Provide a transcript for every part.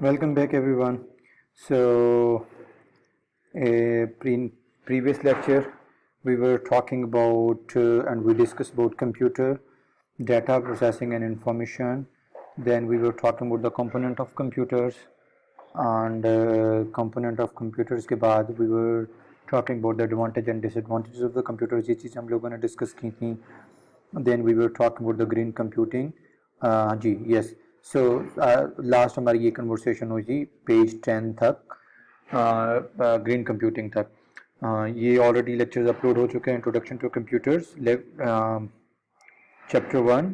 Welcome back, everyone. So, in previous lecture, we were talking about and we discussed about computer, data processing, and information. Then we were talking about the component of computers, and component of computers के बाद we were talking about the advantage and disadvantages of the computers. ये चीज़ हम लोगों ने discuss की थी. Then we were talking about the green computing. Ji yes. So last हमारी ये conversation हुई थी page 10 तक, green computing तक. ये already lectures upload हो चुके हैं. Introduction to computers chapter 1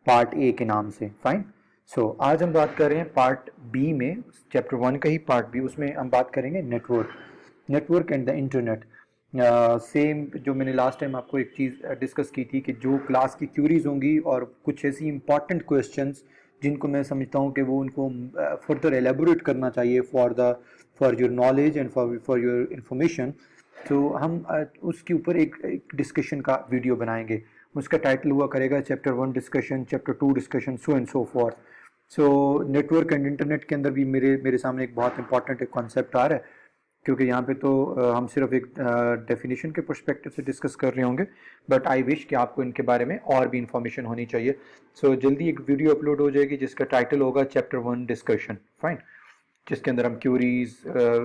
part A के नाम से. Fine. So आज हम बात कर रहे हैं part B में, chapter 1 का ही part B, उसमें हम बात करेंगे network and the internet. Same जो मैंने लास्ट टाइम आपको एक चीज़ डिस्कस की थी कि जो क्लास की क्यूरीज होंगी और कुछ ऐसी इंपॉर्टेंट क्वेश्चंस जिनको मैं समझता हूँ कि वो उनको फर्दर एलेबोरेट करना चाहिए for your knowledge and for your information, तो हम उसके ऊपर एक डिस्कशन का वीडियो बनाएंगे. उसका टाइटल हुआ करेगा chapter 1 discussion, chapter 2 discussion, so and so forth. So network and internet के अंदर भी मेरे सामने एक बहुत इंपॉर्टेंट एक कॉन्सेप्ट आ रहा है, क्योंकि यहाँ पे तो हम सिर्फ एक डेफिनेशन के पर्सपेक्टिव से डिस्कस कर रहे होंगे, बट आई विश कि आपको इनके बारे में और भी इंफॉर्मेशन होनी चाहिए. सो जल्दी एक वीडियो अपलोड हो जाएगी जिसका टाइटल होगा चैप्टर 1 डिस्कशन. फाइन. जिसके अंदर हम क्यूरीज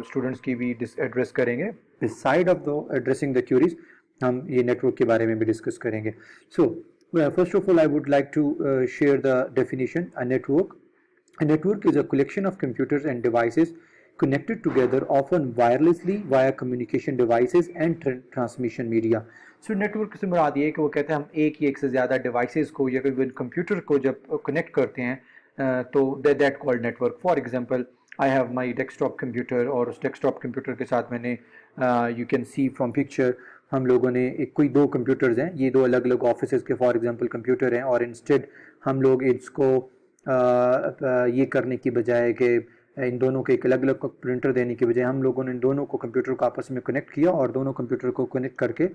स्टूडेंट्स की भी एड्रेस करेंगे. Beside of the addressing the queries हम ये नेटवर्क के बारे में भी डिस्कस करेंगे. So first of all I would like to share the definition. A network is a collection of computers and devices connected together, often wirelessly via communication devices and transmission media. So network से मुराद ये है कि वो कहते हैं हम एक से ज़्यादा devices को या फिर कंप्यूटर को जब कनेक्ट करते हैं तो that called network. For example, I have my desktop computer और उस desktop computer के साथ मैंने you can see from picture हम लोगों ने कोई दो कंप्यूटर्स हैं, ये दो अलग अलग ऑफिसेज के फॉर एग्जांपल कंप्यूटर हैं, और इंस्टेड हम लोग इसको ये करने की बजाय कि इन दोनों के एक अलग अलग प्रिंटर देने की बजाय हम लोगों ने इन दोनों को कंप्यूटर को आपस में कनेक्ट किया और दोनों कंप्यूटर को कनेक्ट करके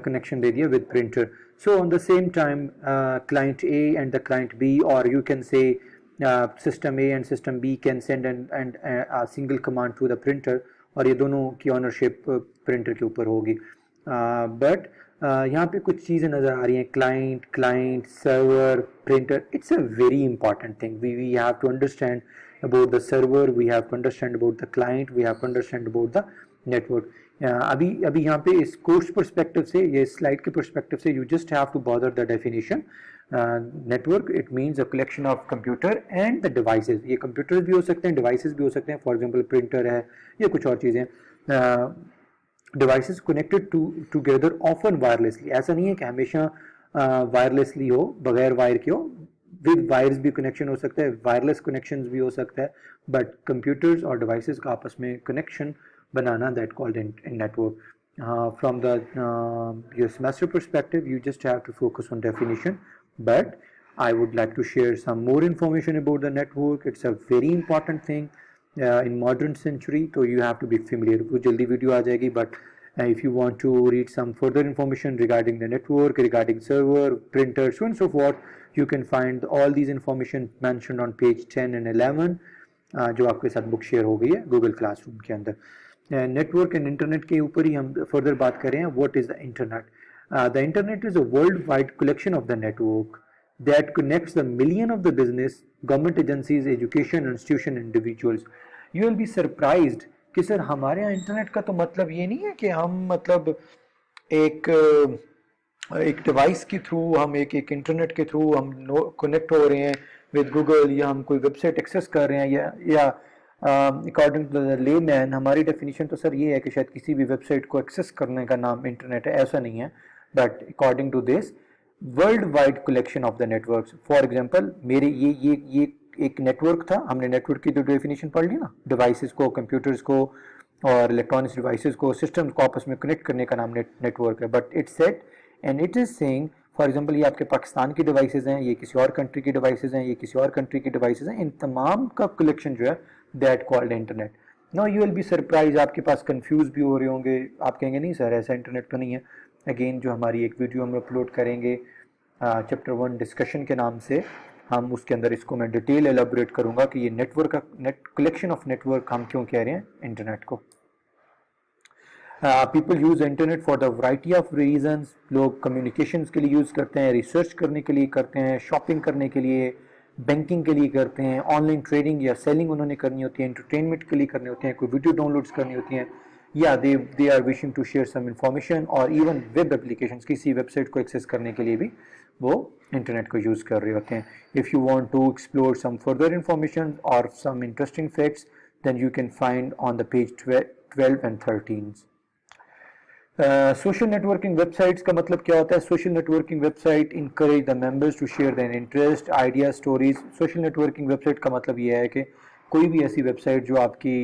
कनेक्शन दे दिया with printer. So on the same time client A and the client B, और you can say system A and system B can send and single command to the printer, और ये दोनों की ownership printer के ऊपर होगी. But यहाँ पे कुछ चीज़ें नज़र आ रही हैं, client server printer. It's a very important thing. We have to understand about the server, we have to understand about the client, we have to understand about the network. अभी यहाँ पे इस कोर्स पर्सपेक्टिव से, ये slide के perspective से, you just have to bother the definition. Network it means a collection of computer and the devices. ये computers भी हो सकते हैं, devices भी हो सकते हैं, for example printer है या कुछ और चीज़ें. Devices connected together often wirelessly. ऐसा नहीं है कि हमेशा वायरलेसली हो, बगैर वायर के हो. विद वायर्स भी कनेक्शन हो सकता है, वायरलेस कनेक्शंस भी हो सकता है, बट कंप्यूटर्स और डिवाइसेस का आपस में कनेक्शन बनाना, that called in network. From the your semester perspective you just have to focus on definition, but I would like to share some more information about the network. It's a very important thing in modern century, तो you have to be familiar. वो जल्दी video आ जाएगी, but if you want to read some further information regarding the network, regarding server, printer, so and so forth, you can find all these information mentioned on page 10 and 11 जो आपके साथ book share हो गई है Google classroom के अंदर. Network and internet के ऊपर ही हम फर्दर बात करें. What is the internet? The internet is a world wide collection of the network that connects the million of the business, government agencies, education institution, individuals. You will be surprised कि sir हमारे यहाँ internet का तो मतलब ये नहीं है कि हम मतलब एक डिवाइस के थ्रू, हम एक इंटरनेट के थ्रू हम कनेक्ट हो रहे हैं विद गूगल, या हम कोई वेबसाइट एक्सेस कर रहे हैं, या अकॉर्डिंग टू द लेमैन हमारी डेफिनेशन तो सर ये है कि शायद किसी भी वेबसाइट को एक्सेस करने का नाम इंटरनेट है. ऐसा नहीं है, but according to this world wide collection of the networks. For example मेरे ये एक नेटवर्क था, हमने नेटवर्क की तो डेफिनेशन पढ़ ली ना, डिवाइसेस को, कंप्यूटर्स को और इलेक्ट्रॉनिक्स डिवाइसेस को, सिस्टम्स को आपस में कनेक्ट करने का नाम नेटवर्क है. But it's set and it is saying, for example ये आपके पाकिस्तान की डिवाइसेस हैं, ये किसी और कंट्री की डिवाइसेस हैं, ये किसी और कंट्री की डिवाइसेस हैं, इन तमाम का कलेक्शन जो है that called internet. Now you will be surprise, आपके पास कंफ्यूज भी हो रहे होंगे, आप कहेंगे नहीं सर ऐसा इंटरनेट तो नहीं है. अगेन जो हमारी एक वीडियो हम अपलोड करेंगे चैप्टर 1 डिस्कशन के नाम से, हम उसके अंदर इसको मैं डिटेल एलाबोरेट करूंगा कि ये नेटवर्क का कलेक्शन ऑफ नेटवर्क हम क्यों कह रहे हैं इंटरनेट को। People use internet for the variety of reasons. लोग कम्युनिकेशंस के लिए यूज करते हैं, रिसर्च करने के लिए करते हैं, शॉपिंग करने के लिए, बैंकिंग के लिए करते हैं, ऑनलाइन ट्रेडिंग या सेलिंग उन्होंने करनी होती है, एंटरटेनमेंट के लिए करनी होती है, कोई वीडियो डाउनलोड्स करनी होती हैं, या they are wishing to share some information, और इवन वेब एप्लीकेशंस किसी वेबसाइट को एक्सेस करने के लिए भी वो इंटरनेट को यूज़ कर रहे होते हैं। If you want to explore some further information और some interesting facts then you can find on the page 12 and 13। Social networking websites का मतलब क्या होता है? Social networking website encourage the members to share their interest, idea, stories. Social networking website का मतलब ये है कि कोई भी ऐसी वेबसाइट जो आपकी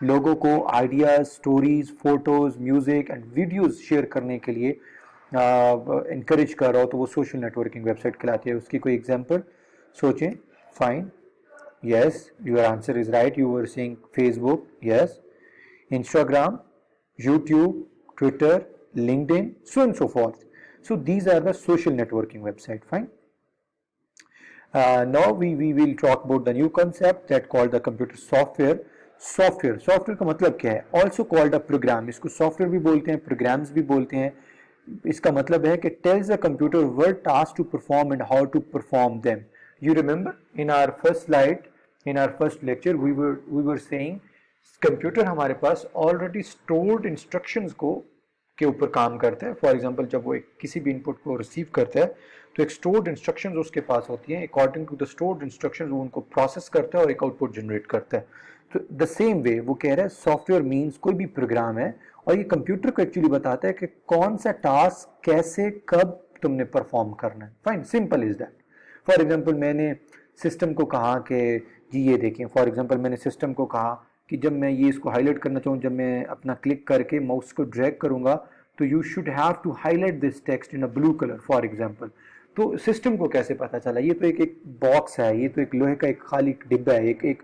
लोगों को ideas, stories, photos, music and videos share करने के लिए इनकरेज कर रहा हो तो वो सोशल नेटवर्किंग वेबसाइट कहलाती है। उसकी कोई एग्जांपल सोचें। Fine, yes, your answer is right, you were saying Facebook, yes, Instagram, YouTube, Twitter, LinkedIn, so and so forth. So these are the social networking website. Fine. Now we will talk about the new concept that called the computer software. Software का मतलब क्या है? Also called a program. इसको software भी बोलते हैं, programs भी बोलते हैं। इसका मतलब है कि tells the computer what tasks to perform and how to perform them. You remember in our first slide, in our first lecture, we were saying computer हमारे पास ऑलरेडी स्टोर्ड इंस्ट्रक्शंस को के ऊपर काम करता है। फॉर एग्जांपल जब वो किसी भी इनपुट को रिसीव करता है तो एक स्टोर्ड इंस्ट्रक्शंस उसके पास होती हैं, according to the stored instructions वो उनको प्रोसेस करता है और एक आउटपुट जनरेट करता है। तो द सेम वे वो कह रहा है सॉफ्टवेयर मीन्स कोई भी प्रोग्राम है और ये कंप्यूटर को एक्चुअली बताता है कि कौन सा टास्क कैसे कब तुमने परफॉर्म करना है। Fine, simple is that. For example मैंने सिस्टम को कहा कि जी ये देखें, फॉर एग्जाम्पल मैंने सिस्टम को कहा कि जब मैं ये इसको हाईलाइट करना चाहूँ, जब मैं अपना क्लिक करके माउस को ड्रैग करूँगा तो you should have to highlight this text in a blue colour for example. तो सिस्टम को कैसे पता चला? ये तो एक बॉक्स है, ये तो एक लोहे का एक खाली डिब्बा है, एक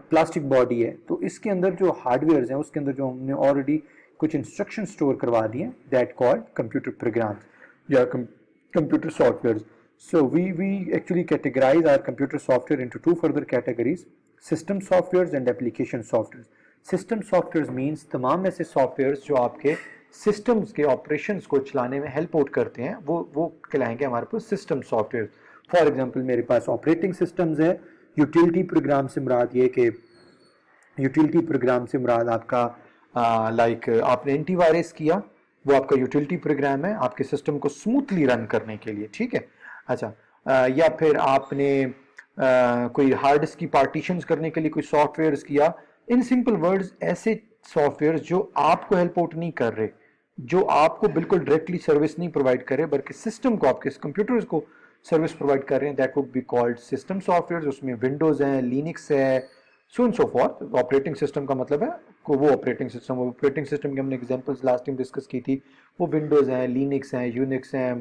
प्लास्टिक बॉडी है। तो इसके अंदर जो हार्डवेयर हैं उसके अंदर जो हमने ऑलरेडी कुछ इंस्ट्रक्शन स्टोर करवा दिए, दैट कॉल्ड कंप्यूटर प्रोग्राम्स या computer software. So we actually categorize our computer software into two further categories: system softwares and application softwares. System softwares means तमाम ऐसे softwares जो आपके systems के operations को चलाने में help out करते हैं, वो कहलाएंगे हमारे पास system softwares. For example मेरे पास operating systems है, utility program से मुराद ये कि utility program से मुराद आपका like आपने एंटीवायरस किया, वो आपका यूटिलिटी प्रोग्राम है आपके सिस्टम को स्मूथली रन करने के लिए, ठीक है। अच्छा, या फिर आपने कोई हार्ड डिस्क की पार्टीशंस करने के लिए कोई सॉफ्टवेयर्स किया। इन सिंपल वर्ड्स ऐसे सॉफ्टवेयर्स जो आपको हेल्प आउट नहीं कर रहे, जो आपको बिल्कुल डायरेक्टली सर्विस नहीं प्रोवाइड कर रहे बल्कि सिस्टम को, आपके कंप्यूटर्स को सर्विस प्रोवाइड कर रहे हैं, that would be called system software. उसमें विंडोज है, लिनक्स है, so and so forth. Operating system का मतलब है को वो ऑपरेटिंग सिस्टम की हमने एग्जांपल्स लास्ट टाइम डिस्कस की थी, वो विंडोज हैं, लिनक्स हैं, यूनिक्स हैं,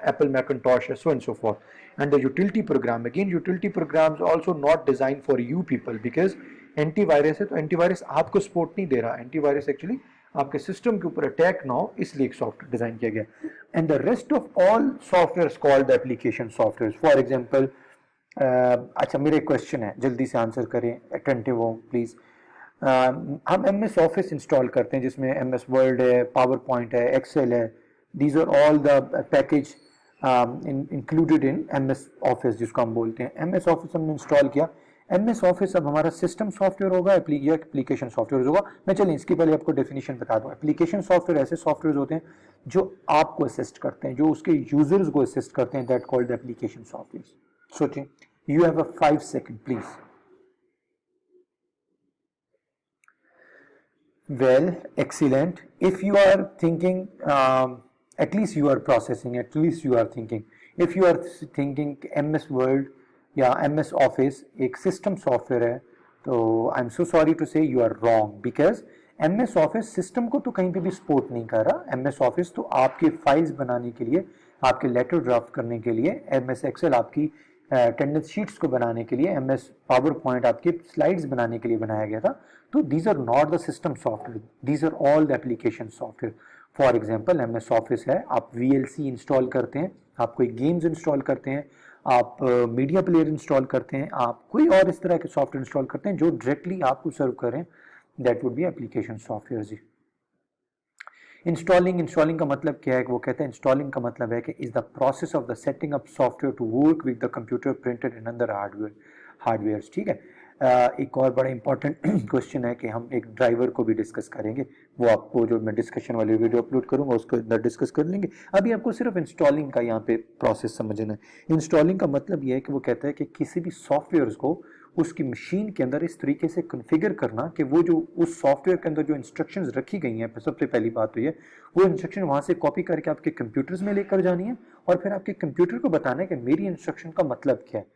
एप्पल मैकिंटॉश है, so and so forth. And the utility programme, again utility programmes also not design for you people because antivirus है, तो एंटीवायरस आपको सपोर्ट नहीं दे रहा। एंटीवायरस एक्चुअली आपके सिस्टम के ऊपर अटैक ना हो इसलिए एक सॉफ्टवेयर डिजाइन किया गया। And the rest of all software called the application software. For example अच्छा मेरा एक क्वेश्चन है, जल्दी से आंसर करें, अटेंटिव हो प्लीज। हम MS ऑफिस इंस्टॉल करते हैं जिसमें MS वर्ड है, पावर पॉइंट है, एक्सेल है, these are all the package included in MS Office जिसको हम बोलते हैं। MS ऑफिस हमने इंस्टॉल किया, MS ऑफिस अब हमारा सिस्टम सॉफ्टवेयर होगा या एप्लीकेशन सॉफ्टवेयर होगा? मैं चलिए इसके पहले आपको डेफिनेशन बता दूं। एप्लीकेशन सॉफ्टवेयर ऐसे सॉफ्टवेयर होते हैं जो आपको असिस्ट करते हैं, जो उसके यूजर्स को असिस्ट करते हैं, दैट कॉल्ड एप्लीकेशन सॉफ्टवेयर। सोचें, you have a 5 second please. Well, excellent. If you are thinking, at least you are processing, at least you are thinking. If you are thinking MS Word या MS Office एक system software है, तो I'm so sorry to say you are wrong because MS Office system को तो कहीं पे भी support नहीं कर रहा। MS Office तो आपके फाइल्स बनाने के लिए, आपके लेटर ड्राफ्ट करने के लिए, MS Excel आपकी अटेंडेंस शीट्स को बनाने के लिए, MS पावर पॉइंट आपके स्लाइड्स बनाने के लिए बनाया गया था। तो these are not the system software, these are all the application software. For example MS Office है, आप VLC इंस्टॉल करते हैं, आप कोई गेम्स इंस्टॉल करते हैं, आप मीडिया प्लेयर इंस्टॉल करते हैं, आप कोई और इस तरह के सॉफ्टवेयर इंस्टॉल करते हैं जो डायरेक्टली आपको सर्व करें, that would be application software जी। इंस्टॉलिंग का मतलब क्या है? वो कहते हैं इंस्टॉलिंग का मतलब है कि is the process of the setting up software to work with the computer printed in other hardware. ठीक है। एक और बड़ा इंपॉर्टेंट क्वेश्चन है कि हम एक ड्राइवर को भी डिस्कस करेंगे, वो आपको जो मैं डिस्कशन वाली वीडियो अपलोड करूंगा उसको अंदर डिस्कस कर लेंगे। अभी आपको सिर्फ इंस्टॉलिंग का यहाँ पे प्रोसेस समझना है। इंस्टॉलिंग का मतलब ये है कि वो कहता है कि किसी भी सॉफ्टवेयर को उसकी मशीन के अंदर इस तरीके से कॉन्फ़िगर करना कि वो जो उस सॉफ्टवेयर के अंदर जो इंस्ट्रक्शंस रखी गई हैं, सबसे पहली बात तो ये, वो इंस्ट्रक्शन वहां से कॉपी करके आपके कंप्यूटर्स में लेकर जानी है और फिर आपके कंप्यूटर को बताना है कि मेरी इंस्ट्रक्शन का मतलब क्या है।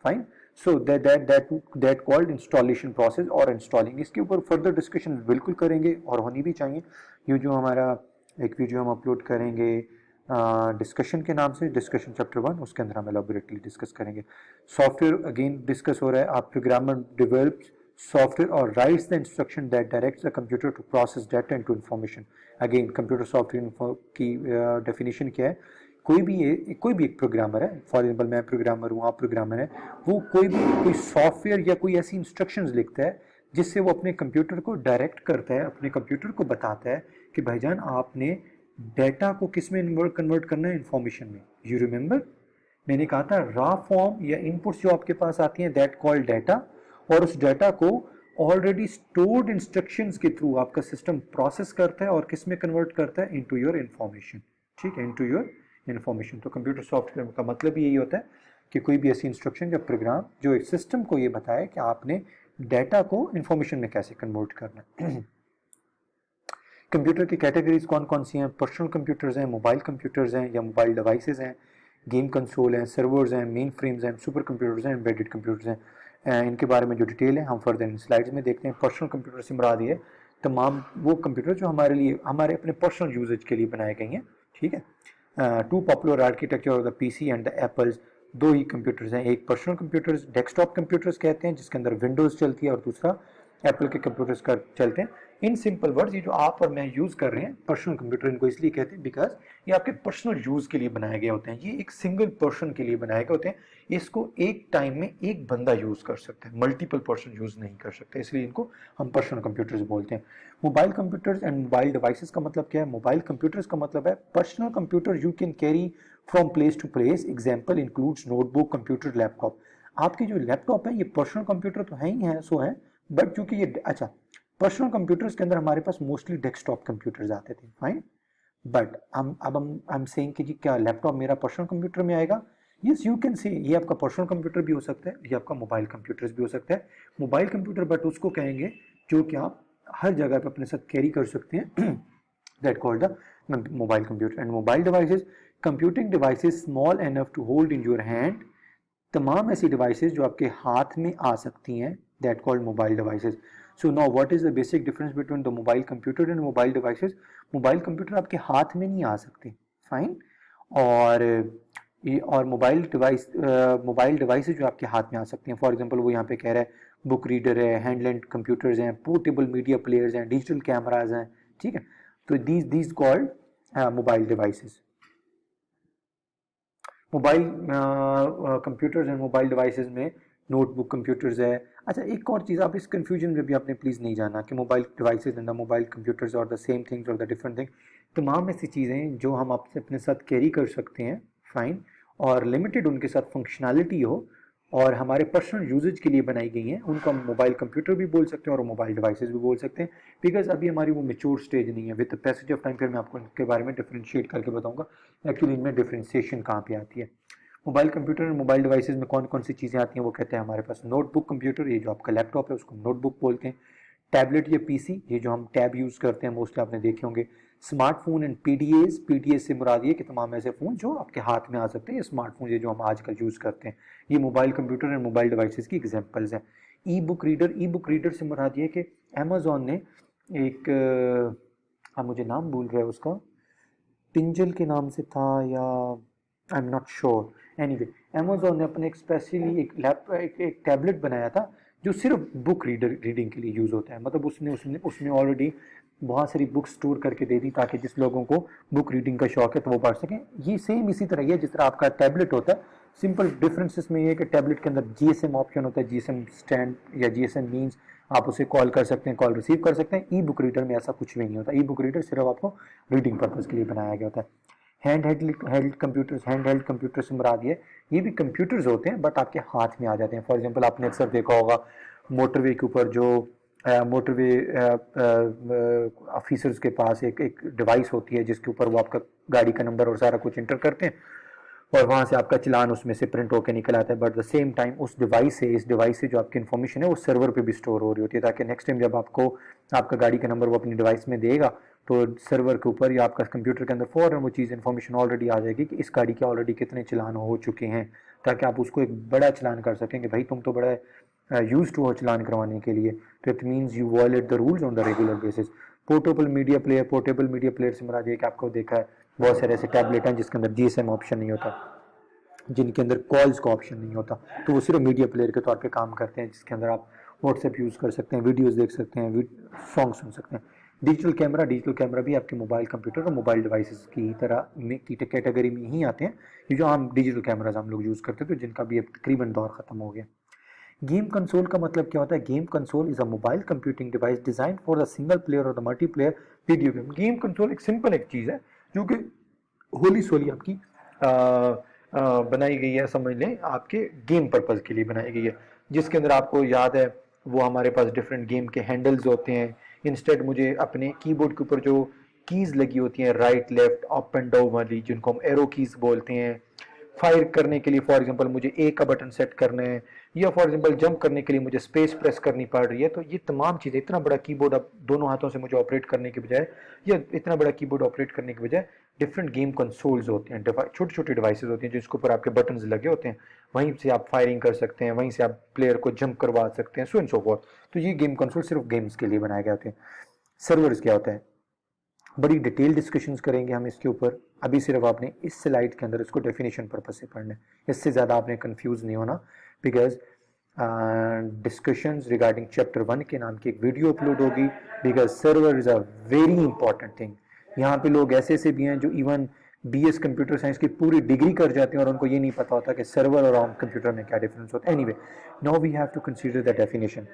Fine. So that called installation process और इंस्टॉलिंग। इसके ऊपर फर्दर डिस्कशन बिल्कुल करेंगे और होनी भी चाहिए। ये जो हमारा एक वीडियो हम अपलोड करेंगे डिस्कशन के नाम से, डिस्कशन चैप्टर 1, उसके अंदर हम एलैबोरेटली डिस्कस करेंगे। सॉफ्टवेयर अगेन डिस्कस हो रहा है। आप प्रोग्रामर डेवलप्स सॉफ्टवेयर और writes the instruction that directs the computer to process data into information. Again computer software की डेफिनेशन क्या है? कोई भी एक प्रोग्रामर है, फॉर एग्जाम्पल मैं प्रोग्रामर हूँ, आप प्रोग्रामर हैं, वो कोई सॉफ्टवेयर या कोई ऐसी इंस्ट्रक्शंस लिखता है जिससे वो अपने कंप्यूटर को डायरेक्ट करता है, अपने कंप्यूटर को बताता है कि भाईजान आपने डेटा को किस में कन्वर्ट करना है, इंफॉर्मेशन में। यू रिमेंबर मैंने कहा था रॉ फॉर्म या इनपुट्स जो आपके पास आती हैं दैट कॉल्ड डाटा, और उस डाटा को ऑलरेडी स्टोर्ड इंस्ट्रक्शंस के थ्रू आपका सिस्टम प्रोसेस करता है और किस में कन्वर्ट करता है, इनटू योर इंफॉर्मेशन। ठीक है, इनटू योर इंफॉर्मेशन। तो कंप्यूटर सॉफ्टवेयर का मतलब यही होता है कि कोई भी ऐसी इंस्ट्रक्शन या प्रोग्राम जो एक सिस्टम को ये बताए कि आपने डाटा को इंफॉर्मेशन में कैसे कन्वर्ट करना है। कंप्यूटर की कैटेगरीज कौन कौन सी हैं? पर्सनल कंप्यूटर्स हैं, मोबाइल कंप्यूटर्स हैं या मोबाइल डिवाइसेस हैं, गेम कंसोल हैं, सर्वर्स हैं, मेन फ्रेम्स हैं, सुपर कंप्यूटर्स हैं, एम्बेडेड कंप्यूटर्स हैं। इनके बारे में जो डिटेल है हम फर्दर इन स्लाइड्स में देखते हैं। पर्सनल कंप्यूटर से मुराद ये तमाम वो कंप्यूटर जो हमारे लिए, हमारे अपने पर्सनल यूजेज के लिए बनाए गए हैं। ठीक है। Two popular architecture of the PC and the Apples, दो ही कंप्यूटर्स हैं। एक पर्सनल कंप्यूटर्स डेस्कटॉप कंप्यूटर्स कहते हैं जिसके अंदर विंडोज चलती है, और दूसरा एप्पल के कंप्यूटर्स का चलते हैं। इन सिंपल वर्ड्स, ये जो आप और मैं यूज कर रहे हैं पर्सनल कंप्यूटर, इनको इसलिए कहते हैं बिकॉज ये आपके पर्सनल यूज के लिए बनाए गए होते हैं। ये एक सिंगल पर्सन के लिए बनाए गए होते हैं। इसको एक टाइम में एक बंदा यूज कर सकता है, मल्टीपल पर्सन यूज नहीं कर सकते, इसलिए इनको हम पर्सनल कंप्यूटर्स बोलते हैं। Mobile computers and mobile devices का मतलब क्या है? मोबाइल कंप्यूटर्स का मतलब है personal computer you can carry from place to place. Example includes notebook, computer, laptop. आपकी जो लैपटॉप है ये पर्सनल कंप्यूटर तो है ही है, सो है, बट चूंकि ये अच्छा पर्सनल कंप्यूटर्स के अंदर हमारे पास मोस्टली डेस्कटॉप कंप्यूटर्स आते थे, फाइन। बट हम आई एम सेइंग कि जी क्या लैपटॉप मेरा पर्सनल कंप्यूटर में आएगा? यस, यू कैन से ये आपका पर्सनल कंप्यूटर भी हो सकता है, ये आपका मोबाइल कंप्यूटर्स भी हो सकता है। मोबाइल कंप्यूटर बट उसको कहेंगे जो कि आप हर जगह पे अपने साथ कैरी कर सकते हैं, that called the mobile computer. And mobile devices, computing devices small enough to hold in your hand, तमाम ऐसी डिवाइसेस जो आपके हाथ में आ सकती हैं, that called mobile devices. So now what is the basic difference between the mobile computer and mobile devices? Mobile computer आपके हाथ में नहीं आ सकते, फाइन। और और मोबाइल डिवाइसेस जो आपके हाथ में आ सकती हैं, फॉर एग्जांपल वो यहाँ पे कह रहा है बुक रीडर है, हैंडलेंड कंप्यूटर्स हैं, पोर्टेबल मीडिया प्लेयर्स हैं, डिजिटल कैमराज हैं। ठीक है, तो these called mobile devices. Mobile computers and mobile devices में नोटबुक कंप्यूटर्स है। अच्छा, एक और चीज़, आप इस कंफ्यूजन में भी आपने प्लीज़ नहीं जाना कि mobile devices and the mobile computers और द सेम थिंग्स और द डिफरेंट थिंग। तमाम ऐसी चीज़ें जो हम आपसे अपने साथ कैरी कर सकते हैं, फाइन, और लिमिटेड उनके साथ फंक्शनैलिटी हो और हमारे पर्सनल यूजेज के लिए बनाई गई हैं, उनको हम मोबाइल कंप्यूटर भी बोल सकते हैं और मोबाइल डिवाइसेस भी बोल सकते हैं। बिकॉज अभी हमारी वो मेच्योर स्टेज नहीं है। With the passage of time फिर मैं आपको इनके बारे में डिफ्रेंशिएट करके बताऊंगा एक्चुअली इनमें डिफ्रेंशिएशन कहाँ पे आती है। मोबाइल कंप्यूटर और मोबाइल डिवाइसेस में कौन कौन सी चीज़ें आती हैं? वो कहते हैं हमारे पास नोटबुक कंप्यूटर, ये जो आपका लैपटॉप है उसको नोटबुक बोलते हैं। टैबलेट या पीसी, ये जो हम टैब यूज़ करते हैं मोस्टली आपने देखे होंगे। स्मार्टफोन एंड पीडीएस से मुराद ये कि तमाम ऐसे फ़ोन जो आपके हाथ में आ सकते हैं, ये स्मार्टफोन ये जो हम आजकल यूज़ करते हैं, ये mobile computer and mobile devices की एग्जाम्पल्स हैं। ई बुक रीडर से मुराद ये कि अमेजोन ने एक अब मुझे नाम भूल रहा है उसका, टिंजल के नाम से था या I am not sure. Anyway, Amazon ने अपने एक स्पेशली एक टैबलेट बनाया था जो सिर्फ बुक रीडिंग के लिए यूज़ होता है, मतलब उसने ऑलरेडी बहुत सारी बुक स्टोर करके दे दी ताकि जिस लोगों को बुक रीडिंग का शौक है तो वो पढ़ सकें। ये सेम इसी तरह ही है जिस तरह आपका टैबलेट होता है, सिंपल डिफरेंस इसमें ये है कि टैबलेट के अंदर जीएसएम ऑप्शन होता है, जीएसएम स्टैंड या जीएसएम मीन्स आप उसे कॉल कर सकते हैं, कॉल रिसीव कर सकते हैं। ई बुक रीडर में ऐसा कुछ भी नहीं होता, ई बुक रीडर सिर्फ आपको रीडिंग पर्पज़ के लिए बनाया गया होता है। हैंड हेल्ड कंप्यूटर से मुराद ये भी कंप्यूटर्स होते हैं बट आपके हाथ में आ जाते हैं। फॉर एग्जांपल आपने अक्सर देखा होगा मोटरवे के ऊपर जो मोटरवे ऑफिसर्स के पास एक डिवाइस होती है जिसके ऊपर वो आपका गाड़ी का नंबर और सारा कुछ इंटर करते हैं और वहाँ से आपका चलान उसमें से प्रिंट होकर निकल आता है। बट द सेम टाइम इस डिवाइस से जो आपकी इन्फॉर्मेशन है वो सर्वर पे भी स्टोर हो रही होती है ताकि नेक्स्ट टाइम जब आपको आपका गाड़ी का नंबर वो अपनी डिवाइस में देगा तो सर्वर के ऊपर या आपका कंप्यूटर के अंदर फौरन वो चीज़ इन्फॉर्मेशन ऑलरेडी आ जाएगी कि इस गाड़ी के ऑलरेडी कितने चलान हो चुके हैं, ताकि आप उसको एक बड़ा चलान कर सकें कि भाई तुम तो बड़ा यूज टू हो चलान करवाने के लिए। तो it means you violate the rules on the regular basis. Portable media player से मुराद ये कि आपको देखा है बहुत सारे ऐसे टैबलेट हैं जिसके अंदर जीएसएम ऑप्शन नहीं होता, जिनके अंदर कॉल्स का ऑप्शन नहीं होता, तो वो सिर्फ मीडिया प्लेयर के तौर पे काम करते हैं जिसके अंदर आप व्हाट्सएप यूज़ कर सकते हैं, वीडियोस देख सकते हैं, सॉन्ग सुन सकते हैं। डिजिटल कैमरा भी आपके मोबाइल कंप्यूटर और मोबाइल डिवाइसेस की तरह की कैटेगरी में ही आते हैं, ये जो हम डिजिटल कैमराज हम लोग यूज़ करते थे जिनका भी अब तकरीबन दौर ख़त्म हो गया। गेम कंसोल का मतलब क्या होता है? Game console is a mobile computing device design for the single player और the multiplayer video game. Game console एक सिंपल एक चीज़ है जो कि होली सोली आपकी बनाई गई है, समझ लें आपके गेम पर्पज़ के लिए बनाई गई है, जिसके अंदर आपको याद है वो हमारे पास डिफरेंट गेम के हैंडल्स होते हैं। इंस्टेड मुझे अपने कीबोर्ड के ऊपर जो कीज़ लगी होती हैं right left up and down वाली, जिनको हम एरो कीज़ बोलते हैं, फायर करने के लिए फॉर एग्जांपल मुझे ए का बटन सेट करना है या फॉर एग्जांपल जंप करने के लिए मुझे स्पेस प्रेस करनी पड़ रही है, तो ये तमाम चीज़ें, इतना बड़ा कीबोर्ड अब दोनों हाथों से मुझे ऑपरेट करने के बजाय या इतना बड़ा कीबोर्ड ऑपरेट करने के बजाय डिफरेंट गेम कंसोल्स होते हैं, छोटे छोटे डिवाइसेस होती हैं जिसके ऊपर आपके बटन्स लगे होते हैं, वहीं से आप फायरिंग कर सकते हैं, वहीं से आप प्लेयर को जंप करवा सकते हैं, सो एंड सो फॉर्थ। तो ये गेम कंसोल सिर्फ गेम्स के लिए बनाए गए होते हैं। सर्वर्स क्या होता है? बड़ी डिटेल डिस्कशंस करेंगे हम इसके ऊपर, अभी सिर्फ आपने इस स्लाइड के अंदर इसको डेफिनेशन पर्पस से पढ़ना है, इससे ज़्यादा आपने कंफ्यूज नहीं होना, बिकॉज डिस्कशंस रिगार्डिंग चैप्टर 1 के नाम की एक वीडियो अपलोड होगी, because server is a very important thing. यहाँ पे लोग ऐसे ऐसे भी हैं जो इवन बीएस कंप्यूटर साइंस की पूरी डिग्री कर जाते हैं और उनको ये नहीं पता होता कि सर्वर और होम कंप्यूटर में क्या डिफरेंस होता है। Anyway, now we have to consider the definition.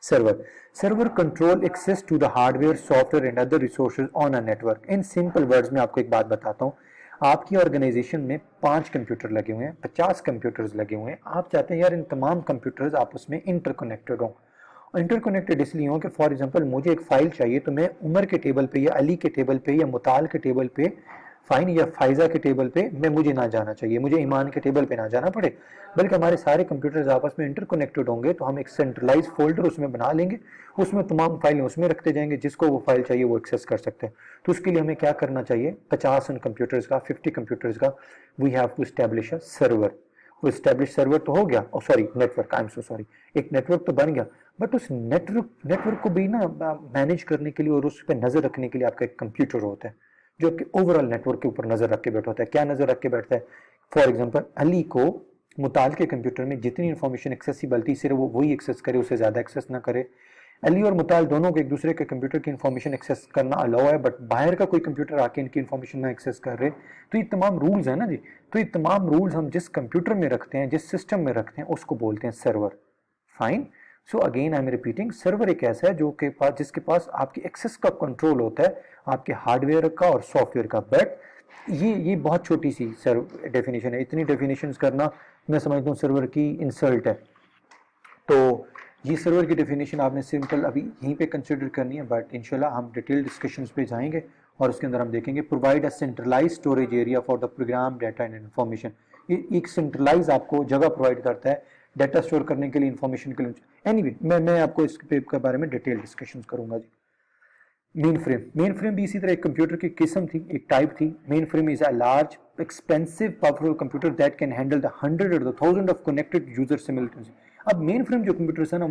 Server control access to the hardware software and other resources on a network. In simple words में आपको एक बात बताता हूँ, आपकी ऑर्गेनाइजेशन में 5 कंप्यूटर लगे हुए हैं, 50 कंप्यूटर्स लगे हुए हैं, आप चाहते हैं यार इन तमाम कंप्यूटर्स आपस में इंटरकनेक्टेड हों। इंटरकनेक्टेड इसलिए हो कि फॉर एग्जांपल मुझे एक फाइल चाहिए तो मैं उमर के टेबल पे या अली के टेबल पे या मुताल के टेबल पे फाइन या फाइजा के टेबल पे मुझे ना जाना चाहिए, मुझे ईमान के टेबल पे ना जाना पड़े, बल्कि हमारे सारे कंप्यूटर्स आपस में इंटरकनेक्टेड होंगे तो हम एक सेंट्रलाइज फोल्डर उसमें बना लेंगे, उसमें तमाम फाइलें उसमें रखते जाएंगे, जिसको वो फाइल चाहिए वो एक्सेस कर सकते हैं। तो उसके लिए हमें क्या करना चाहिए? 50 कंप्यूटर्स का 50 कंप्यूटर्स का we have to establish a server. वो एस्टैब्लिश सर्वर तो हो गया, oh sorry network, I am so sorry, एक नेटवर्क तो बन गया, बट उस नेटवर्क को भी ना मैनेज करने के लिए और उस पर नजर रखने के लिए आपका एक कंप्यूटर होता है जो कि ओवरऑल नेटवर्क के ऊपर नजर रख के बैठा होता है। क्या नजर रख के बैठता है? फॉर एग्जांपल अली को मुताल के कंप्यूटर में जितनी इंफॉर्मेशन एक्सेसिबल थी सिर्फ वो वही एक्सेस करे, उससे ज्यादा एक्सेस ना करे। अली और मुताल दोनों को एक दूसरे के कंप्यूटर की इंफॉर्मेशन एक्सेस करना अलाउ है, बट बाहर का कोई कंप्यूटर आके इनकी इंफॉर्मेशन ना एक्सेस कर रहे। तो ये तमाम रूल्स है ना जी, तो ये तमाम रूल्स हम जिस कंप्यूटर में रखते हैं, जिस सिस्टम में रखते हैं, उसको बोलते हैं server. Fine. So again I am repeating, server एक ऐसा है जो के पास जिसके पास आपकी एक्सेस का कंट्रोल होता है, आपके हार्डवेयर का और सॉफ्टवेयर का। बट ये बहुत छोटी सी डेफिनेशन है, इतनी डेफिनेशंस करना मैं समझता हूँ सर्वर की इंसल्ट है। तो ये सर्वर की डेफिनेशन आपने सिंपल अभी यहीं पे कंसिडर करनी है, बट इंशाल्लाह हम डिटेल डिस्कशंस पे जाएंगे और उसके अंदर हम देखेंगे provide a centralize storage area for the program data and information. ये एक सेंट्रलाइज आपको जगह प्रोवाइड करता है डाटा स्टोर करने के लिए, इन्फॉर्मेशन के लिए। एनीवे, मैं आपको इसके बारे में डिटेल डिस्कशंस करूंगा जी। मेन फ्रेम भी इसी तरह एक कंप्यूटर की किस्म थी, एक टाइप थी। Main frame is a large expensive powerful computer that can handle the 100 और द 1000 ऑफ कनेक्टेड यूजर सिमिलटेनियसली। अब मेन फ्रेम जो कंप्यूटर है ना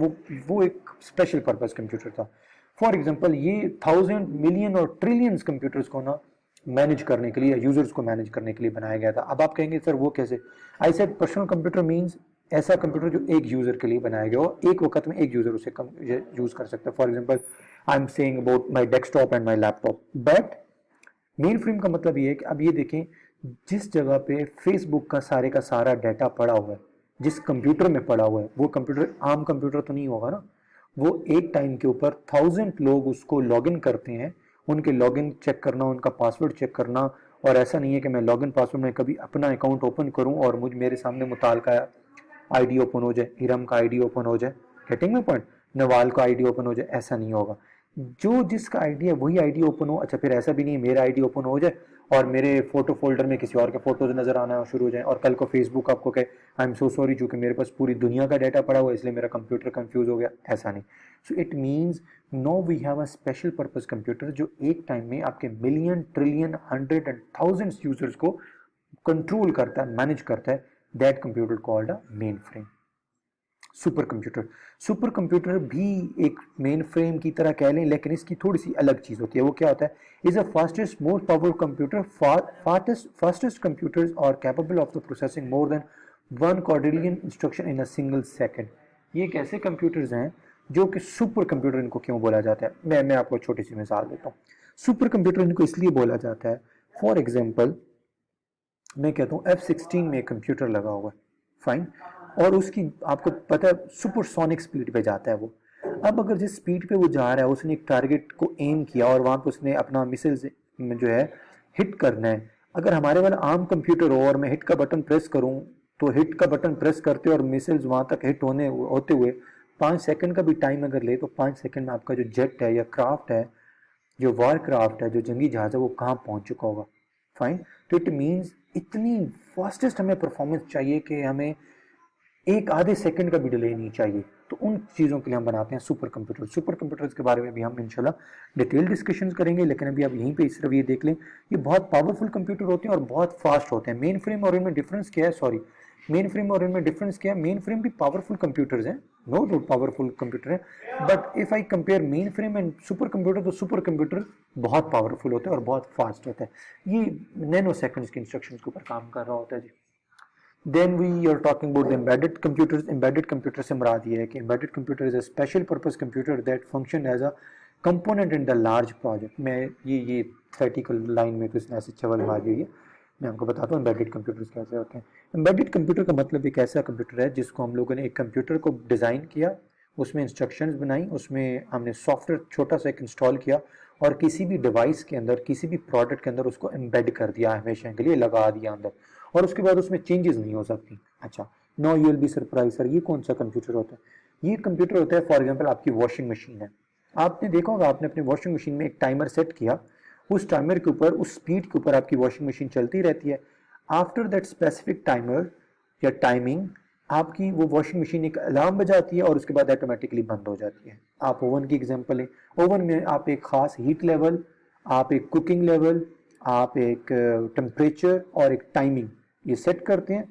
वो एक स्पेशल पर्पस कंप्यूटर था। फॉर एग्जांपल ये 1000 मिलियन और ट्रिलियंस कंप्यूटर्स को ना मैनेज करने के लिए, यूजर्स को मैनेज करने के लिए बनाया गया था। अब आप कहेंगे सर वो कैसे? I said personal computer means ऐसा कंप्यूटर जो एक यूजर के लिए बनाया गया हो, एक वक्त में एक यूजर उसे यूज कर सकता है। For example I am saying about my desktop and my laptop. But main frame का मतलब ये है कि अब ये देखें, जिस जगह पे फेसबुक का सारा डाटा पड़ा हुआ है, जिस कंप्यूटर में पड़ा हुआ है, वो कंप्यूटर आम कंप्यूटर तो नहीं होगा ना। वो एक टाइम के ऊपर 1000 लोग उसको लॉगिन करते हैं, उनके लॉगिन चेक करना, उनका पासवर्ड चेक करना। और ऐसा नहीं है कि मैं लॉगिन पासवर्ड में कभी अपना अकाउंट ओपन करूं और मुझ मेरे सामने मुताल का आईडी ओपन हो जाए, हिरम का आईडी ओपन हो जाए, गेटिंग माय पॉइंट, नवाल का आईडी ओपन हो जाए, ऐसा नहीं होगा। जो जिसका आईडी है वही आईडी ओपन हो। अच्छा, फिर ऐसा भी नहीं है मेरा आईडी ओपन हो जाए और मेरे फोटो फोल्डर में किसी और के फोटोज नजर आना शुरू हो जाए और कल को फेसबुक आपको कहे आई एम सो सॉरी, चूंकि मेरे पास पूरी दुनिया का डाटा पड़ा हुआ है इसलिए मेरा कंप्यूटर कंफ्यूज हो गया, ऐसा नहीं। So it means no we have a special purpose computer जो एक टाइम में आपके million, trillion, 100 and thousands users को कंट्रोल करता है, मैनेज करता है। That computer called a mainframe. Supercomputer, supercomputer भी एक मेन फ्रेम की तरह कह लें, लेकिन इसकी थोड़ी सी अलग चीज होती है। वो क्या होता है? Is a fastest more powerful computer, fastest computers are capable of the processing more than 1 quadrillion instruction in a single second. ये एक ऐसे कंप्यूटर्स हैं जो कि सुपर कंप्यूटर इनको क्यों बोला जाता है, मैं आपको छोटी सी मिसाल देता हूँ। सुपर कंप्यूटर इनको इसलिए बोला जाता है, फॉर एग्जाम्पल मैं कहता हूँ F16 में एक कंप्यूटर लगा हुआ है, फाइन, और उसकी आपको पता है सुपरसोनिक स्पीड पे जाता है वो। अब अगर जिस स्पीड पे वो जा रहा है, उसने एक टारगेट को एम किया और वहां पे उसने अपना मिसाइल जो है हिट करना है। अगर हमारे वाला आम कंप्यूटर हो और मैं हिट का बटन प्रेस करूं, तो हिट का बटन प्रेस करते और मिसाइल्स वहां तक हिट होते हुए 5 सेकंड का भी टाइम अगर ले, तो 5 सेकंड में आपका जो जेट है या क्राफ्ट है, जो वॉर क्राफ्ट है, जो जंगी जहाज है, वो कहाँ पहुंच चुका होगा। फाइन। तो इट मीन्स इतनी फास्टेस्ट हमें परफॉर्मेंस चाहिए कि हमें एक आधे सेकंड का भी डिले नहीं चाहिए। तो उन चीज़ों के लिए हम बनाते हैं सुपर कंप्यूटर। सुपर कंप्यूटर्स के बारे में भी हम इंशाल्लाह डिटेल डिस्कशन करेंगे, लेकिन अभी आप यहीं पे सिर्फ ये देख लें, ये बहुत पावरफुल कंप्यूटर होते हैं और बहुत फास्ट होते हैं। मेन फ्रेम और इनमें डिफरेंस क्या है? सॉरी, मेन फ्रेम और इनमें डिफरेंस क्या है? मेन फ्रेम भी पावरफुल कंप्यूटर्स हैं, नो डाउट पावरफुल कंप्यूटर है, but if I compare main frame and super computer, तो सुपर कंप्यूटर बहुत पावरफुल होते हैं और बहुत फास्ट होता है। ये नैनो सेकंड्स के इंस्ट्रक्शन के ऊपर काम कर रहा होता है जी। Then we are talking about the embedded computers. Embedded computer से मुराद ये है कि embedded computer is a special purpose computer that function as a component in the large project. मैं ये theoretical line में तो इसने ऐसे चवल मारी हुई है, मैं आपको बताता हूँ embedded computers कैसे होते हैं। embedded computer का मतलब एक ऐसा कंप्यूटर है जिसको हम लोगों ने एक कंप्यूटर को डिज़ाइन किया, उसमें इंस्ट्रक्शंस बनाई, उसमें हमने सॉफ्टवेयर छोटा सा एक इंस्टॉल किया और किसी भी डिवाइस के अंदर, किसी भी प्रोडक्ट के अंदर उसको एम्बेड कर दिया, हमेशा के लिए लगा दिया अंदर, और उसके बाद उसमें चेंजेस नहीं हो सकती। अच्छा, no you will be surprise, sir ये कौन सा कंप्यूटर होता है? ये कंप्यूटर होता है, फॉर एग्जांपल आपकी वॉशिंग मशीन है। आपने देखा होगा, आपने अपनी वॉशिंग मशीन में एक टाइमर सेट किया, उस टाइमर के ऊपर, उस स्पीड के ऊपर आपकी वॉशिंग मशीन चलती रहती है। आफ्टर दैट स्पेसिफिक टाइमर या टाइमिंग, आपकी वो वॉशिंग मशीन एक अलार्म बजाती है और उसके बाद ऑटोमेटिकली बंद हो जाती है। आप ओवन की एग्जांपल है, ओवन में आप एक खास हीट लेवल, आप एक कुकिंग लेवल, आप एक टेम्परेचर और एक टाइमिंग ये सेट करते हैं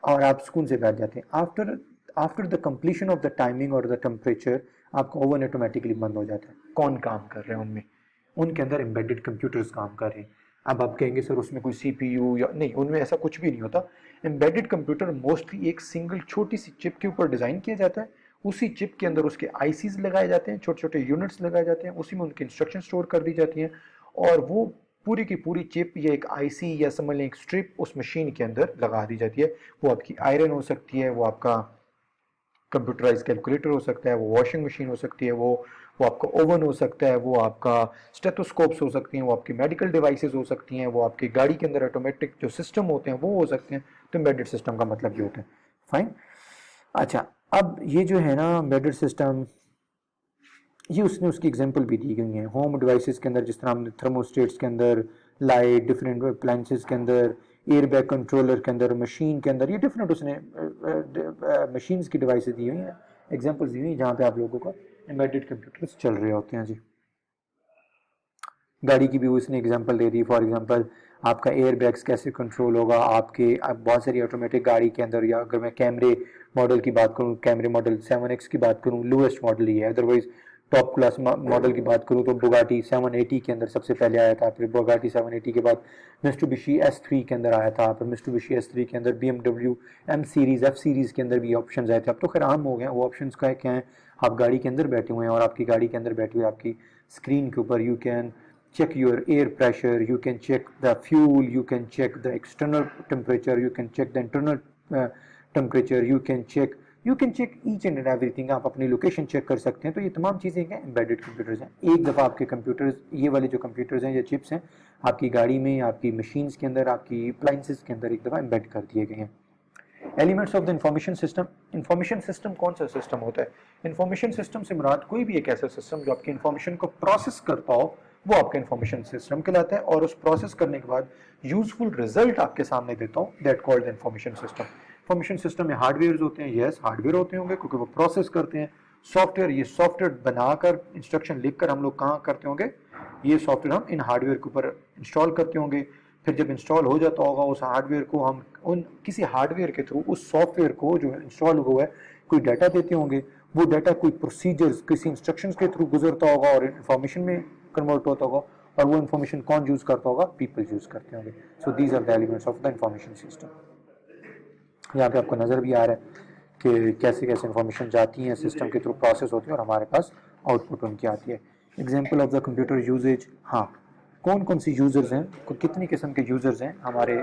और आप सुकून से बैठ जाते हैं। After the completion of the timing और द टेम्परेचर, आपका ओवन ऑटोमेटिकली बंद हो जाता है। कौन काम कर रहे हैं उनमें? उनके अंदर एम्बेडेड कंप्यूटर्स काम कर रहे हैं। अब आप कहेंगे सर उसमें कोई सीपीयू या नहीं, उनमें ऐसा कुछ भी नहीं होता। एम्बेडेड कंप्यूटर मोस्टली एक सिंगल छोटी सी चिप के ऊपर डिज़ाइन किया जाता है, उसी चिप के अंदर उसके आईसीज लगाए जाते हैं, छोटे छोटे यूनिट्स लगाए जाते हैं, उसी में उनकी इंस्ट्रक्शन स्टोर कर दी जाती हैं और वो पूरी की पूरी चिप या एक आईसी या समझ लें एक स्ट्रिप उस मशीन के अंदर लगा दी जाती है। वो आपकी आयरन हो सकती है, वो आपका कंप्यूटराइज कैलकुलेटर हो सकता है, वो वॉशिंग मशीन हो सकती है, वो आपका ओवन हो सकता है, वो आपका स्टेथोस्कोप्स हो सकती हैं, वो आपकी मेडिकल डिवाइसेस हो सकती हैं, वो आपकी गाड़ी के अंदर ऑटोमेटिक जो सिस्टम होते हैं वो हो सकते हैं। तो एम्बेडेड सिस्टम का मतलब ये होता है। फाइन। अच्छा, अब ये जो है ना एम्बेडेड सिस्टम, ये उसने उसकी एग्जांपल भी दी गई है होम डिवाइसेस के अंदर, जिस तरह हमने थर्मोस्टेट्स के अंदर, लाइट, डिफरेंट अप्लायंसेस के अंदर, एयर बैग कंट्रोलर के अंदर, मशीन के अंदर, ये डिफरेंट उसने मशीन्स की डिवाइसेस दी हुई हैं, एग्जांपल्स दी हुई हैं जहाँ पे आप लोगों को एम्बेडेड कंप्यूटर्स चल रहे होते हैं जी। गाड़ी की भी उसने example they the, for example आपका एयर बैग्स कैसे कंट्रोल होगा आपके, आप बहुत सारी ऑटोमेटिक गाड़ी के अंदर, या अगर मैं कैमरे मॉडल की बात करूँ, कैमरे मॉडल 7X की बात करूँ, लोएस्ट मॉडल ही है, अदरवाइज टॉप क्लास मॉडल की बात करूँ तो बुगाटी 780 के अंदर सबसे पहले आया था, फिर बुगाटी 780 के बाद मित्सुबिशी S3 के अंदर आया था, फिर मित्सुबिशी S3 के अंदर BMW M series F series के अंदर भी ऑप्शंस आए थे। अब तो खैर आम हो गए वो ऑप्शंस का क्या है, आप गाड़ी के अंदर बैठे हुए हैं और आपकी गाड़ी के अंदर बैठी हुई आपकी स्क्रीन के ऊपर you can check your air pressure, you can check the fuel, you can check the external temperature, you can check the internal temperature, you can check each and everything। आप अपनी लोकेशन चेक कर सकते हैं। तो ये तमाम चीज़ें क्या एम्बेडेड कंप्यूटर्स हैं। एक दफ़ा आपके कंप्यूटर्स, ये वाले जो कंप्यूटर्स हैं या चिप्स हैं, आपकी गाड़ी में, आपकी मशीन्स के अंदर, आपकी अप्लाइंसेस के अंदर एक दफ़ा एम्बेड कर दिए गए हैं। Elements of the information system. Information system कौन सा सिस्टम होता है? इंफॉर्मेशन सिस्टम से मुराद कोई भी एक ऐसा सिस्टम जो आपकी इंफॉर्मेशन को प्रोसेस करता हो, वो आपका इंफॉर्मेशन सिस्टम कहलाता है, और उस प्रोसेस करने के बाद यूजफुल रिजल्ट आपके सामने देता हो, that called information system. Information system में हार्डवेयर होते हैं, यस हार्डवेयर होते होंगे क्योंकि वो प्रोसेस करते हैं। सॉफ्टवेयर, ये सॉफ्टवेयर बनाकर इंस्ट्रक्शन लिखकर हम लोग कहाँ करते होंगे, ये सॉफ्टवेयर हम इन हार्डवेयर के ऊपर इंस्टॉल करते होंगे। फिर जब इंस्टॉल हो जाता होगा उस हार्डवेयर को हम उन किसी हार्डवेयर के थ्रू उस सॉफ्टवेयर को जो इंस्टॉल हुआ है कोई डाटा देते होंगे, वो डाटा कोई प्रोसीजर्स, किसी इंस्ट्रक्शंस के थ्रू गुजरता होगा और इंफॉर्मेशन में कन्वर्ट होता होगा, और वो इंफॉर्मेशन कौन यूज करता होगा, पीपल यूज करते होंगे। So these are the elements of the information system. यहाँ पे आपको नजर भी आ रहा है कि कैसे कैसे इंफॉर्मेशन जाती हैं सिस्टम के थ्रू, प्रोसेस होती है और हमारे पास आउटपुट उनकी आती है। Example of the computer usages, हाँ कौन कौन सी यूज़र्स हैं, कितनी किस्म के यूज़र्स हैं हमारे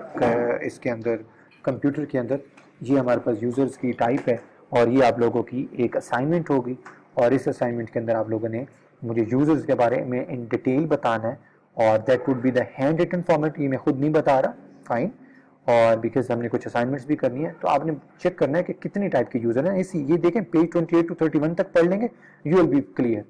इसके अंदर कंप्यूटर के अंदर, ये हमारे पास यूज़र्स की टाइप है, और ये आप लोगों की एक असाइनमेंट होगी, और इस असाइनमेंट के अंदर आप लोगों ने मुझे यूज़र्स के बारे में इन डिटेल बताना है, और that would be the handwritten format. ये मैं खुद नहीं बता रहा, फाइन, और बिकॉज हमने कुछ असाइनमेंट्स भी करनी है, तो आपने चेक करना है कि कितनी टाइप के यूज़र हैं। इसी ये देखें पेज 28 to 31 तक पढ़ लेंगे, यू विल बी क्लियर।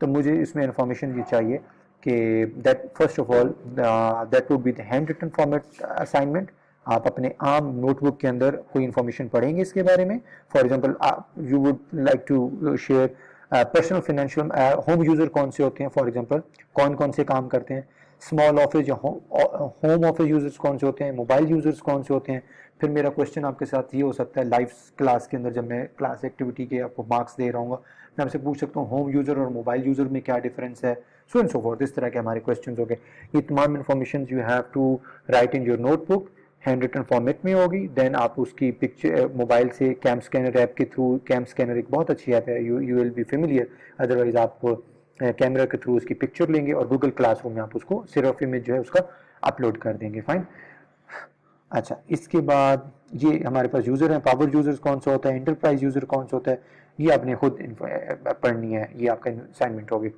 तो मुझे इसमें इंफॉर्मेशन ये चाहिए कि that first of all that would be the handwritten format assignment. आप अपने आम नोटबुक के अंदर कोई इंफॉर्मेशन पढ़ेंगे इसके बारे में। For example you would like to share personal financial home user कौन से होते हैं, फॉर एग्जांपल कौन कौन से काम करते हैं, स्मॉल ऑफिस या होम ऑफिस यूजर्स कौन से होते हैं, मोबाइल यूजर्स कौन से होते हैं। फिर मेरा क्वेश्चन आपके साथ ये हो सकता है, लाइव क्लास के अंदर जब मैं क्लास एक्टिविटी के आपको मार्क्स दे रहा हूँ, मैं आपसे पूछ सकता हूँ होम यूज़र और मोबाइल यूज़र में क्या डिफरेंस है, सो एंड सो फोर्थ। इस तरह के हमारे क्वेश्चन हो गए। ये तमाम information you have to write in your notebook, handwritten format में होगी। देन आप उसकी पिक्चर मोबाइल से कैम स्कैनर ऐप के थ्रू, कैम स्कैनर एक बहुत अच्छी ऐप है, you will be familiar, otherwise आप कैमरा के थ्रू उसकी पिक्चर लेंगे और गूगल क्लासरूम में आप उसको सिर्फ इमेज जो है उसका अपलोड कर देंगे, फाइन। अच्छा, इसके बाद ये हमारे पास यूज़र हैं, पावर यूज़र्स कौन सा होता है, इंटरप्राइज यूज़र कौन सा होता है, ये आपने खुद पढ़नी है, ये आपका असाइनमेंट होगी।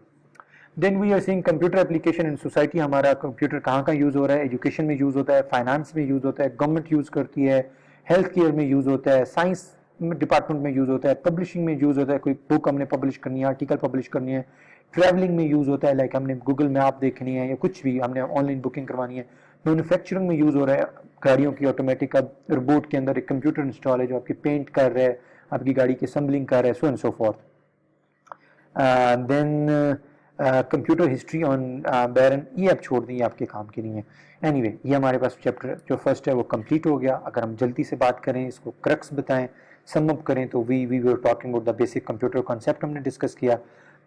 Then we are seeing computer application in society. हमारा कंप्यूटर कहाँ कहाँ यूज़ हो रहा है, एजुकेशन में यूज़ होता है, फाइनेंस में यूज़ होता है, गवर्नमेंट यूज़ करती है, हेल्थ केयर में यूज़ होता है, साइंस डिपार्टमेंट में यूज़ होता है, पब्लिशिंग में यूज़ होता है, कोई बुक हमने पब्लिश करनी है, आर्टिकल पब्लिश करनी है, ट्रैवलिंग में यूज़ होता है, लाइक हमने गूगल मैप देखनी है या कुछ भी हमने ऑनलाइन बुकिंग करवानी है। मैन्युफैक्चरिंग में यूज़ हो रहा है, गाड़ियों की ऑटोमेटिक, अब रोबोट के अंदर एक कंप्यूटर इंस्टॉल है जो आपकी पेंट कर रहा है, आपकी गाड़ी की असम्बलिंग कर रहा है, so and so forth. Then computer history on baron, ये अब छोड़ दें, आपके काम की नहीं है। एनीवे ये हमारे पास चैप्टर जो फर्स्ट है वो कंप्लीट हो गया। अगर हम जल्दी से बात करें, इसको क्रक्स बताएं, सम अप करें, तो we were talking about the basic computer concept हमने डिस्कस किया।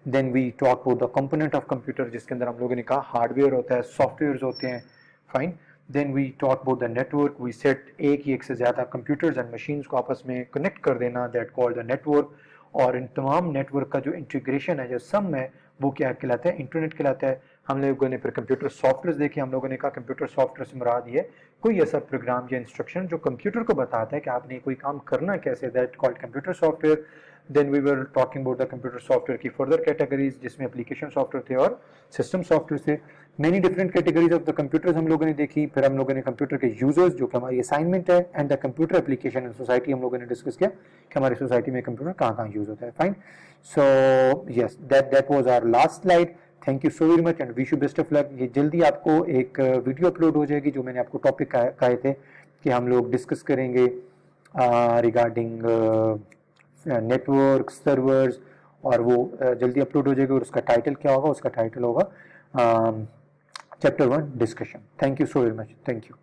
Then we talk about the component of computer, जिसके अंदर हम लोगों ने कहा हार्डवेयर होता है, सॉफ्टवेयर होते हैं, fine. Then we talk about the network, we set एक से ज़्यादा कंप्यूटर्स एंड मशीन्स को आपस में कनेक्ट कर देना, दैट कॉल्ड द नेटवर्क। और इन तमाम नेटवर्क का जो इंटीग्रेशन है, जो सम है, वो क्या कहलाता है, इंटरनेट कहलाता है। हम लोगों ने फिर कंप्यूटर सॉफ्टवेयर देखे, हम लोगों ने कहा कंप्यूटर सॉफ्टवेयर से मुराद ये कोई ऐसा प्रोग्राम या इंस्ट्रक्शन जो कंप्यूटर को बताता है कि आपने कोई काम करना कैसे, that called computer software. Then we were talking about the computer software की फर्दर कैटेगरीज, जिसमें एप्लीकेशन सॉफ्टवेयर थे और सिस्टम सॉफ्टवेयर थे। Many different categories of the computers हम लोगों ने देखी। फिर हम लोगों ने कंप्यूटर के यूजर्स, जो कि हमारी असाइनमेंट है, and the computer application in society हम लोगों ने डिस्कस किया कि हमारी सोसाइटी में कंप्यूटर कहाँ कहाँ यूज होता है, fine. So yes, that was our last slide. Thank you so very much and wish you best of luck. ये जल्दी आपको एक वीडियो अपलोड हो जाएगी, जो मैंने आपको टॉपिक कहे थे कि हम लोग डिस्कस करेंगे रिगार्डिंग नेटवर्क सर्वर्स, और वो जल्दी अपलोड हो जाएगी। और उसका टाइटल क्या होगा, उसका टाइटल होगा chapter 1 discussion. Thank you so very much, thank you.